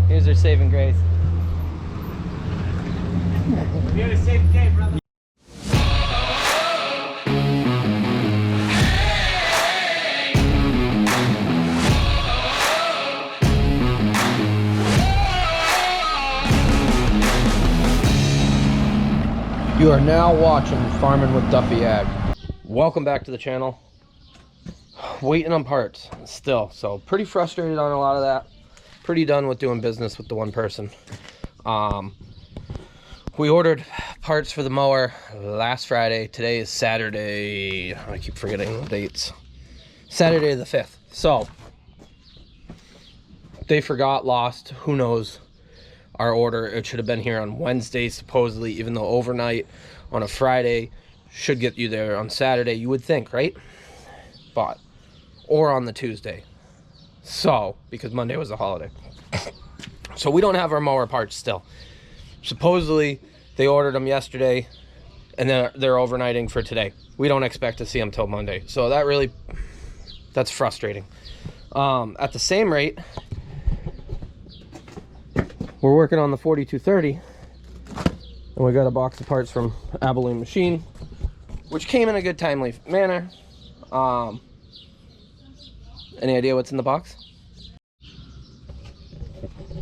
Here's our saving grace. We had a safe day, brother. You are now watching Farming with Duffy Ag. Welcome back to the channel. Waiting on parts still, so pretty frustrated on a lot of that. Pretty done with doing business with the one person. We ordered parts for the mower last Friday. Today is Saturday. I keep forgetting the dates. Saturday the 5th. So they forgot, lost, who knows. Our order, it should have been here on Wednesday supposedly, even though overnight on a Friday should get you there on Saturday, you would think, right? But or on the Tuesday, so because Monday was a holiday. So we don't have our mower parts still. Supposedly they ordered them yesterday and they're overnighting for today. We don't expect to see them till Monday, so that's frustrating. At the same rate, we're working on the 4230, and we got a box of parts from Abilene Machine, which came in a good timely manner. Any idea what's in the box?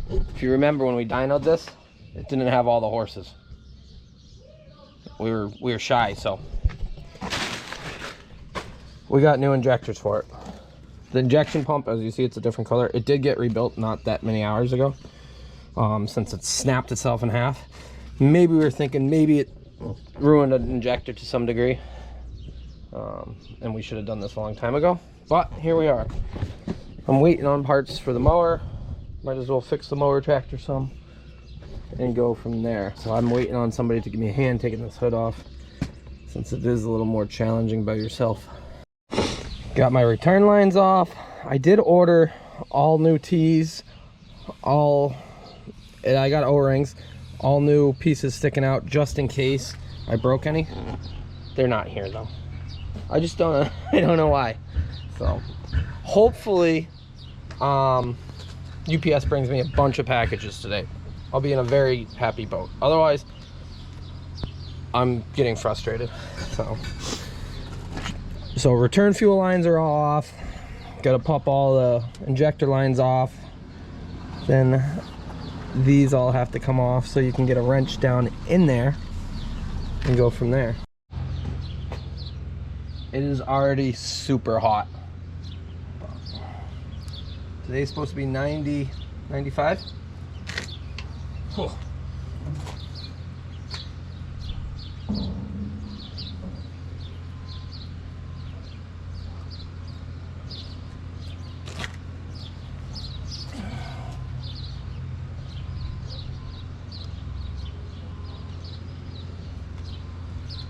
If you remember when we dynoed this, it didn't have all the horses. We were shy, so we got new injectors for it. The injection pump, as you see, it's a different color. It did get rebuilt not that many hours ago. Since it snapped itself in half. Maybe we were thinking maybe it ruined an injector to some degree, and we should have done this a long time ago, but here we are. I'm waiting on parts for the mower. Might as well fix the mower tractor some and go from there. So I'm waiting on somebody to give me a hand taking this hood off, since it is a little more challenging by yourself. Got my return lines off. I did order all new tees, and I got O-rings, all new pieces sticking out just in case I broke any. They're not here though. I just don't I don't know why. So hopefully UPS brings me a bunch of packages today. I'll be in a very happy boat. Otherwise, I'm getting frustrated. So return fuel lines are all off. Gotta pop all the injector lines off. Then these all have to come off so you can get a wrench down in there and go from there. It is already super hot. Today's supposed to be 90, 95. Whew.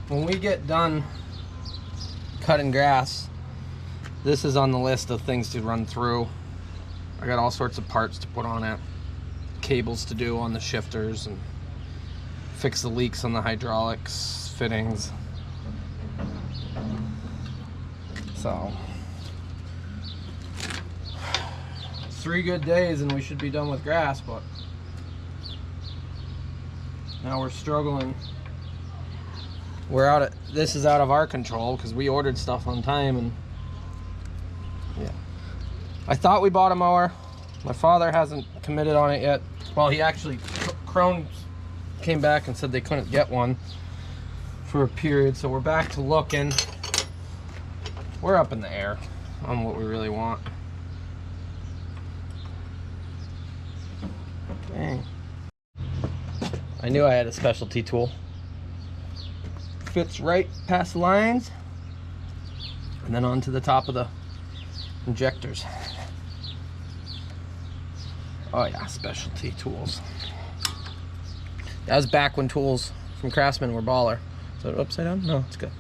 When we get done cutting grass, this is on the list of things to run through. I got all sorts of parts to put on it, cables to do on the shifters, and fix the leaks on the hydraulics fittings. So 3 good days and we should be done with grass, but now we're struggling. This is out of our control because we ordered stuff on time, and yeah. I thought we bought a mower. My father hasn't committed on it yet. Well, he actually, Crone came back and said they couldn't get one for a period, so we're back to looking. We're up in the air on what we really want. Dang. I knew I had a specialty tool. Fits right past the lines and then onto the top of the injectors. Oh yeah, specialty tools. That was back when tools from Craftsman were baller. Is it upside down? No, it's good.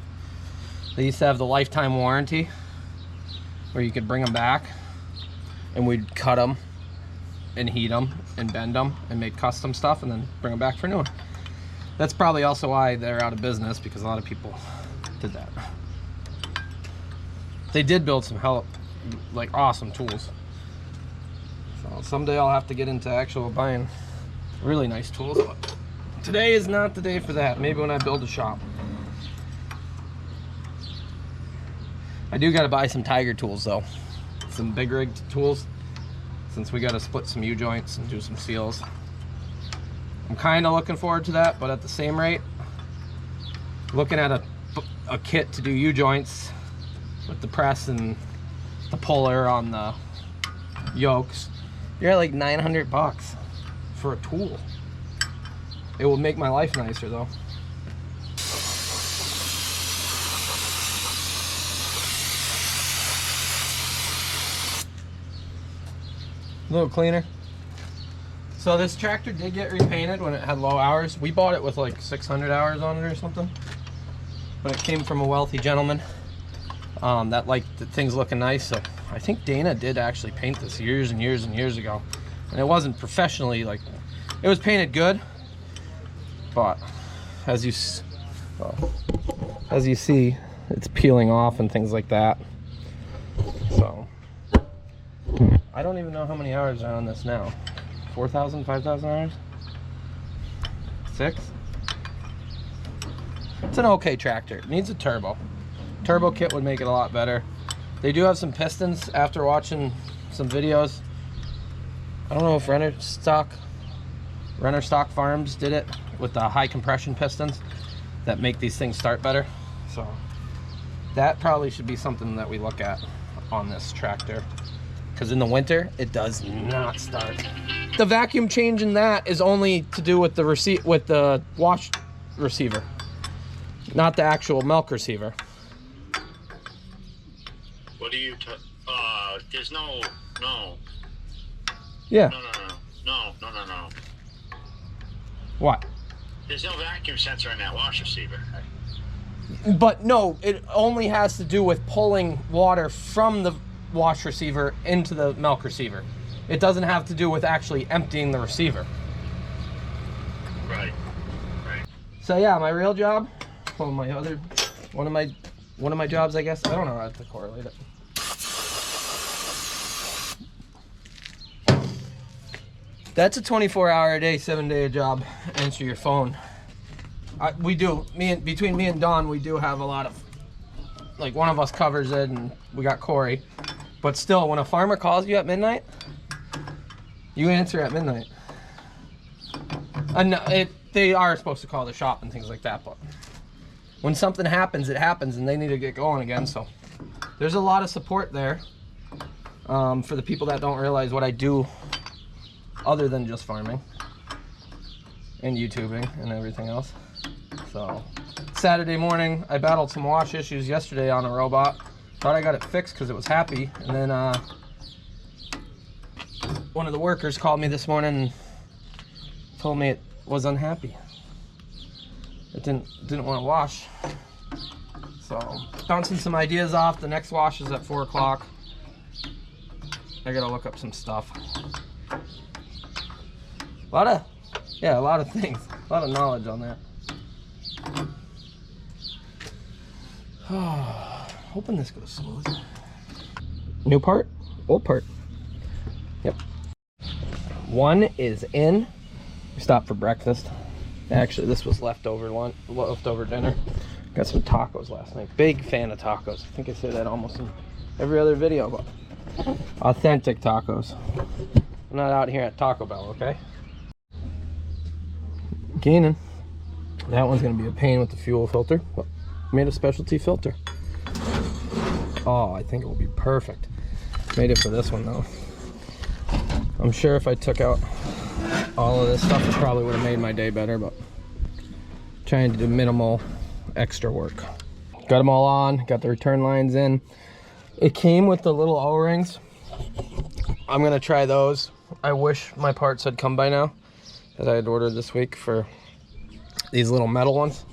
They used to have the lifetime warranty where you could bring them back and we'd cut them and heat them and bend them and make custom stuff and then bring them back for a new one. That's probably also why they're out of business, because a lot of people did that. They did build some awesome tools. So Well, someday I'll have to get into actual buying really nice tools, but today is not the day for that. Maybe when I build a shop. I do got to buy some Tiger tools though, some big rig tools, since we got to split some U-joints and do some seals. I'm kind of looking forward to that, but at the same rate, looking at a kit to do U-joints with the press and the puller on the yokes, you're at like 900 bucks for a tool. It will make my life nicer though. A little cleaner. So this tractor did get repainted when it had low hours. We bought it with like 600 hours on it or something, but it came from a wealthy gentleman that liked the things looking nice. So I think Dana did actually paint this years and years and years ago, and it wasn't professionally, like, it was painted good, but as you see, it's peeling off and things like that. So I don't even know how many hours are on this now. 4,000, 5,000 hours? 6? It's an okay tractor. It needs a turbo. Turbo kit would make it a lot better. They do have some pistons after watching some videos. I don't know if Renner Stock Farms did it with the high compression pistons that make these things start better. So that probably should be something that we look at on this tractor, because in the winter it does not start. The vacuum change in that is only to do with the wash receiver, not the actual milk receiver. What do you there's no. Yeah. No. What? There's no vacuum sensor in that wash receiver. But no, it only has to do with pulling water from the wash receiver into the milk receiver. It doesn't have to do with actually emptying the receiver. Right. So yeah, my real job, well, one of my jobs, I guess, I don't know how to correlate it. That's a 24-hour a day, 7-day job. Answer your phone. Between me and Don, we do have a lot of, like, one of us covers it, and we got Corey. But still, when a farmer calls you at midnight, you answer at midnight. And they are supposed to call the shop and things like that, but when something happens, it happens, and they need to get going again. So there's a lot of support there for the people that don't realize what I do other than just farming and YouTubing and everything else. So Saturday morning, I battled some wash issues yesterday on a robot. Thought I got it fixed because it was happy, and then one of the workers called me this morning and told me it was unhappy. It didn't want to wash. So bouncing some ideas off. The next wash is at 4 o'clock. I gotta look up some stuff. A lot of things. A lot of knowledge on that. Hoping this goes smooth. New part, old part. Yep. One is in. We stopped for breakfast. Actually, this was leftover dinner. Got some tacos last night. Big fan of tacos. I think I say that almost in every other video, but authentic tacos. I'm not out here at Taco Bell, okay? Gaining. That one's gonna be a pain with the fuel filter, but made a specialty filter. Oh, I think it will be perfect. Made it for this one though. I'm sure if I took out all of this stuff, it probably would have made my day better, but trying to do minimal extra work. Got them all on, got the return lines in. It came with the little O-rings. I'm gonna try those. I wish my parts had come by now that I had ordered this week for these little metal ones,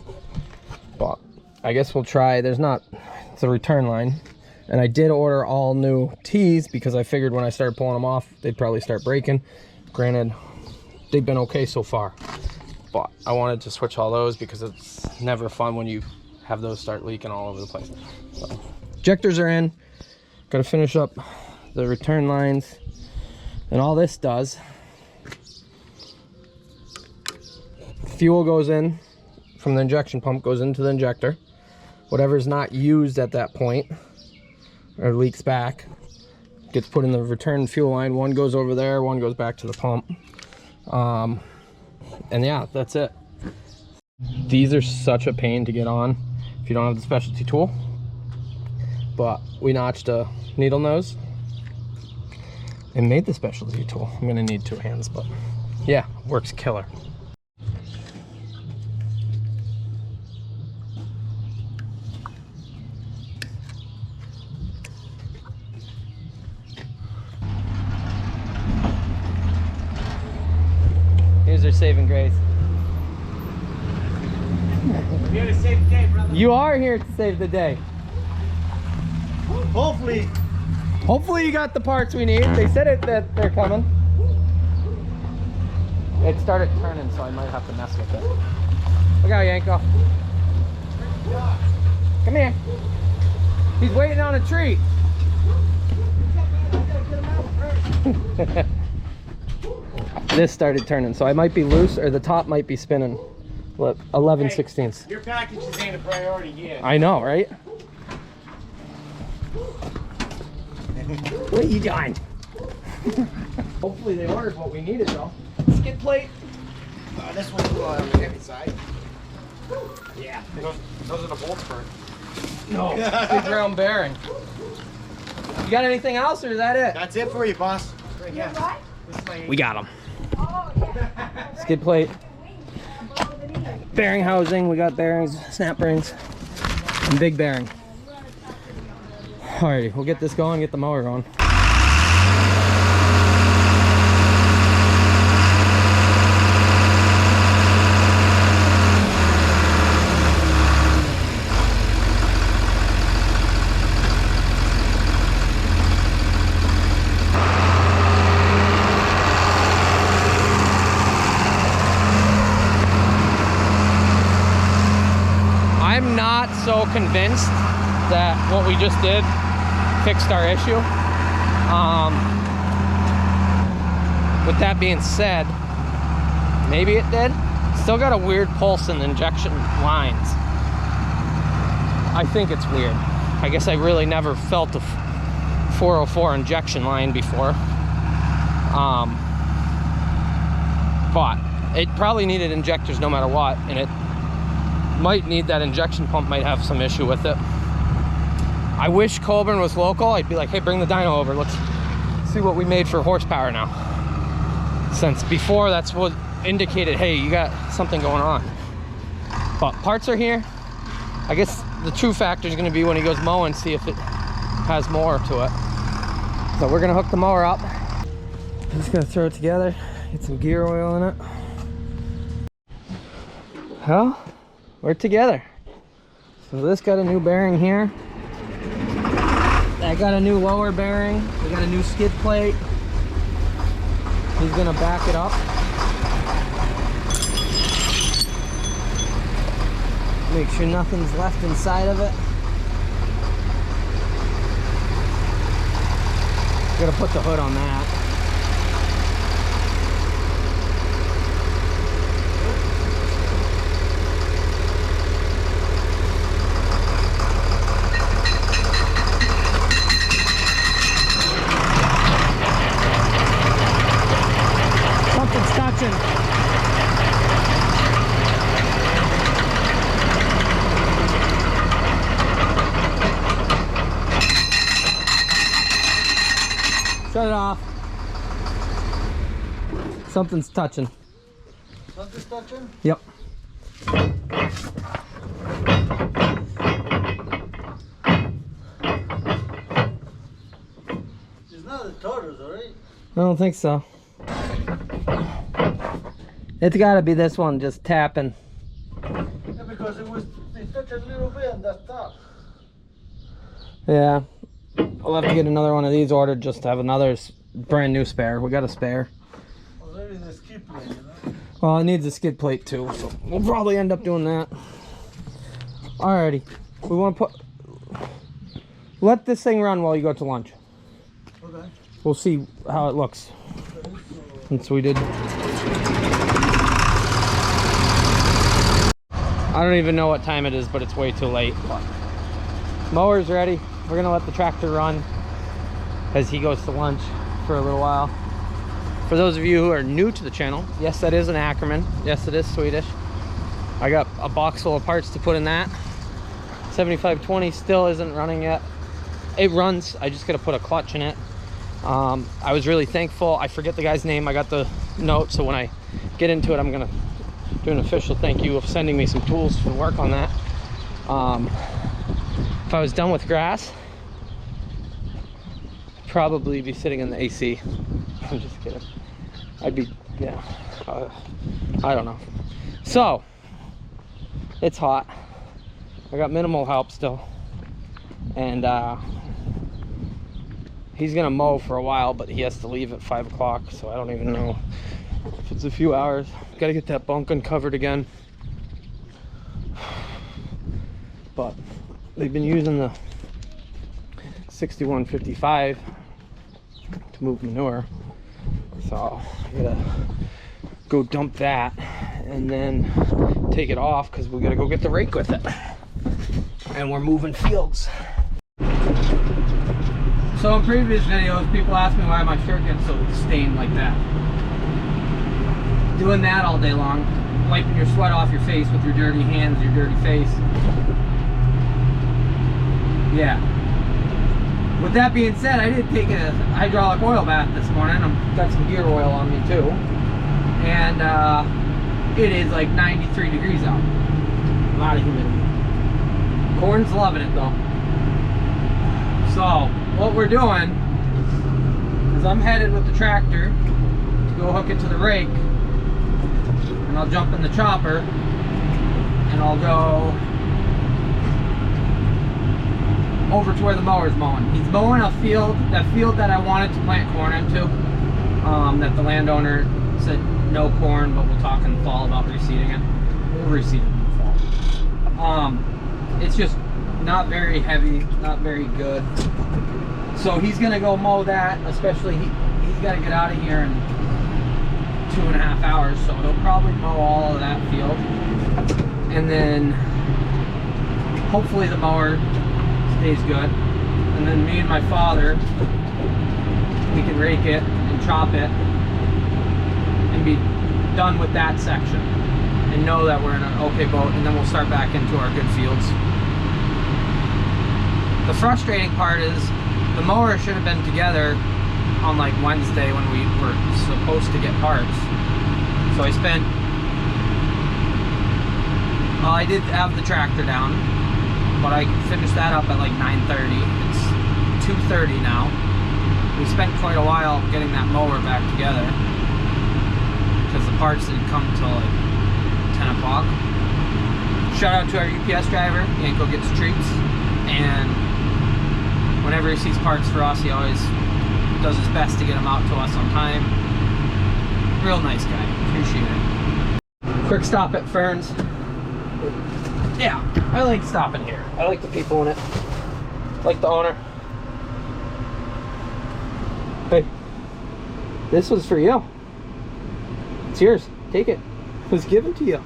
but I guess we'll try. It's a return line, and I did order all new T's because I figured when I started pulling them off, they'd probably start breaking. Granted, they've been okay so far, but I wanted to switch all those because it's never fun when you have those start leaking all over the place. So, injectors are in. Gotta finish up the return lines, And all this does, fuel goes in from the injection pump, goes into the injector. Whatever's not used at that point or leaks back gets put in the return fuel line. One goes over there, one goes back to the pump. And yeah, that's it. These are such a pain to get on if you don't have the specialty tool. But we notched a needle nose and made the specialty tool. I'm gonna need 2 hands, but yeah, works killer. Here's our saving grace. Here to save the day, brother. You are here to save the day. Hopefully you got the parts we need. They said that they're coming. It started turning, so I might have to mess with it. Look out, Yanko. Come here. He's waiting on a treat. This started turning, so I might be loose or the top might be spinning. Look, 11/16. Your packages ain't a priority yet. I know, right? What are you doing? Hopefully they ordered what we needed though. Skid plate. This one's on the heavy side. Yeah. Those are the bolts for it. No. Big round bearing. You got anything else or is that it? That's it for you, boss. Right here. This is my We got them. Skid plate. Bearing housing. We got bearings, snap bearings, and big bearing. Alrighty, we'll get this going, get the mower going. I'm not so convinced that what we just did fixed our issue. With that being said, maybe it did. Still got a weird pulse in the injection lines. I think it's weird. I guess I really never felt a 404 injection line before. But it probably needed injectors no matter what, and it might need that injection pump, might have some issue with it. I wish Colburn was local. I'd be like, hey, bring the dyno over. Let's see what we made for horsepower now. Since before, that's what indicated, hey, you got something going on. But parts are here. I guess the true factor is going to be when he goes mowing, see if it has more to it. So we're going to hook the mower up. I'm just going to throw it together, get some gear oil in it. Well, we're together. So this got a new bearing here. That got a new lower bearing. We got a new skid plate. He's gonna back it up. Make sure nothing's left inside of it. Gotta put the hood on that. Shut it off. Something's touching. Something's touching? Yep. It's not the tortoise, alright? I don't think so. It's gotta be this one just tapping. Yeah, because it touched a little bit and that's tough. Yeah. I'll have to get another one of these ordered just to have another brand new spare. We got a spare. Well, there is a skid plate, you know? Well, it needs a skid plate too, so we'll probably end up doing that. Alrighty. We want to let this thing run while you go to lunch. Okay. we'll see how it looks. Since we did. I don't even know what time it is, but it's way too late. Mower's ready. We're gonna let the tractor run as he goes to lunch for a little while. For those of you who are new to the channel, yes, that is an Ackerman. Yes, it is Swedish. I got a box full of parts to put in that. 7520 still isn't running yet. It runs, I just gotta put a clutch in it. I was really thankful. I forget the guy's name. I got the note, so when I get into it, I'm gonna do an official thank you of sending me some tools to work on that. If I was done with grass, I'd probably be sitting in the AC. I'm just kidding. I'd be, yeah, I don't know. So, it's hot. I got minimal help still. And he's gonna mow for a while, but he has to leave at 5 o'clock, so I don't even know if it's a few hours. Gotta get that bunk uncovered again. But they've been using the 6155 to move manure, so I gotta go dump that and then take it off because we gotta go get the rake with it. And we're moving fields. So in previous videos, people ask me why my shirt gets so stained like that. Doing that all day long, wiping your sweat off your face with your dirty hands, your dirty face. Yeah. With that being said, I did take a hydraulic oil bath this morning. I've got some gear oil on me too. And it is like 93 degrees out. A lot of humidity. Corn's loving it though. So, what we're doing is I'm headed with the tractor to go hook it to the rake. And I'll jump in the chopper and I'll go over to where the mower's mowing. He's mowing a field, that field that I wanted to plant corn into, that the landowner said no corn, but we'll talk in the fall about reseeding it. We'll reseed it in the fall. It's just not very heavy, not very good. So he's gonna go mow that, especially he's gotta get out of here in 2.5 hours, so he'll probably mow all of that field. And then hopefully the mower stays good. And then me and my father, we can rake it and chop it and be done with that section and know that we're in an okay boat, and then we'll start back into our good fields. The frustrating part is the mower should have been together on like Wednesday when we were supposed to get parts. So I spent, well, I did have the tractor down, but I finished that up at like 9:30. It's 2:30 now. We spent quite a while getting that mower back together because the parts didn't come until like 10 o'clock. Shout out to our UPS driver. Yanko gets treats, and whenever he sees parts for us, he always does his best to get them out to us on time. Real nice guy. Appreciate it. Quick stop at Fern's. Yeah, I like stopping here. I like the people in it. I like the owner. Hey, this was for you. It's yours. Take it. It was given to you.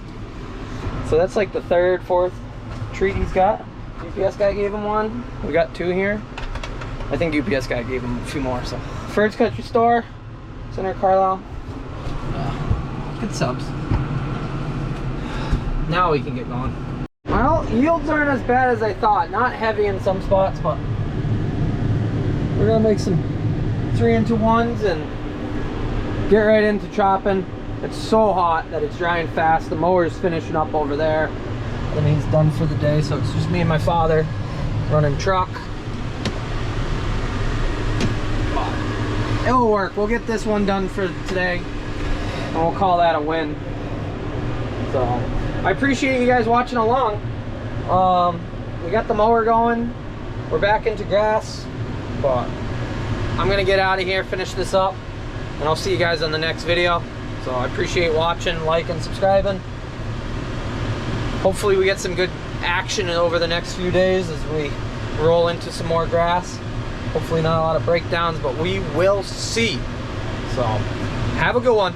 So that's like the third, fourth treat he's got. UPS guy gave him one. We got 2 here. I think UPS guy gave him a few more. So Fern's Country Store, Center Carlisle. Good subs. Now we can get going. Well, yields aren't as bad as I thought. Not heavy in some spots, but we're gonna make some 3-into-1s and get right into chopping. It's so hot that it's drying fast. The mower's finishing up over there, and he's done for the day. So it's just me and my father running truck. It'll work. We'll get this one done for today, and we'll call that a win. So I appreciate you guys watching along. We got the mower going. We're back into grass, but I'm gonna get out of here, finish this up, and I'll see you guys on the next video. So I appreciate watching, liking, subscribing. Hopefully we get some good action over the next few days as we roll into some more grass. Hopefully not a lot of breakdowns, but we will see. So have a good one.